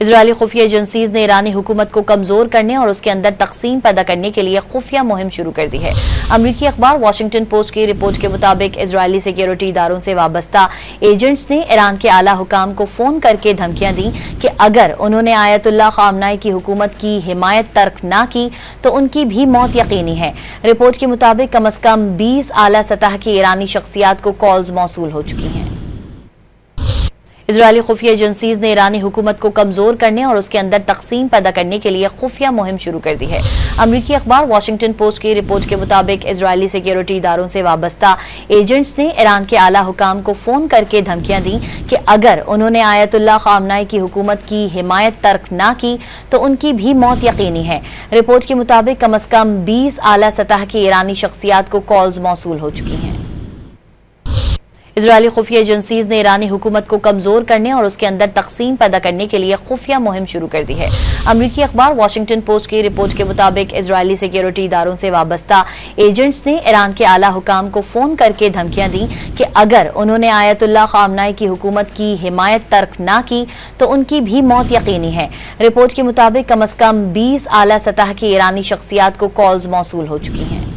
Israeli खुफिया agencies ने ईरानी हुकूमत को कमजोर करने और उसके अंदर तकसीम पैदा करने के लिए खुफिया मुहिम शुरू कर दी है। अमरीकी अखबार वॉशिंगटन पोस्ट की रिपोर्ट के मुताबिक इजरायली सिक्योरिटी इदारों से वाबस्ता एजेंट्स ने ईरान के आला हुकाम को फोन करके धमकियां दी कि अगर उन्होंने आयतुल्लाह खामनाई की हुकूमत की हिमायत तर्क ना की तो उनकी भी मौत यकीनी है। रिपोर्ट के मुताबिक कम अज कम 20 आला सतह की ईरानी शख्सियात को कॉल्स मौसूल हो चुकी हैं। इजरायली खुफिया एजेंसीज ने ईरानी हुकूमत को कमजोर करने और उसके अंदर तकसीम पैदा करने के लिए खुफिया मुहिम शुरू कर दी है। अमरीकी अखबार वॉशिंगटन पोस्ट की रिपोर्ट के मुताबिक इजरायली सिक्योरिटी इदारों से वाबस्ता एजेंट्स ने ईरान के आला हुकाम को फोन करके धमकियां दी कि अगर उन्होंने आयतुल्लाह खामनाई की हुकूमत की हिमायत तर्क ना की तो उनकी भी मौत यकीनी है। रिपोर्ट के मुताबिक कम अज कम 20 आला सतह की ईरानी शख्सियात को कॉल्स मौसूल हो चुकी हैं। इजरायली खुफिया एजेंसीज ने ईरानी हुकूमत को कमजोर करने और उसके अंदर तकसीम पैदा करने के लिए खुफिया मुहिम शुरू कर दी है। अमरीकी अखबार वॉशिंगटन पोस्ट की रिपोर्ट के मुताबिक इजरायली सिक्योरिटी इदारों से वाबस्ता एजेंट्स ने ईरान के आला हुकाम को फोन करके धमकियां दी कि अगर उन्होंने आयतुल्लाह खामनाई की हुकूमत की हिमायत तर्क ना की तो उनकी भी मौत यकीनी है। रिपोर्ट के मुताबिक कम अज कम 20 आला सतह की ईरानी शख्सियात को कॉल्स मौसूल हो चुकी हैं।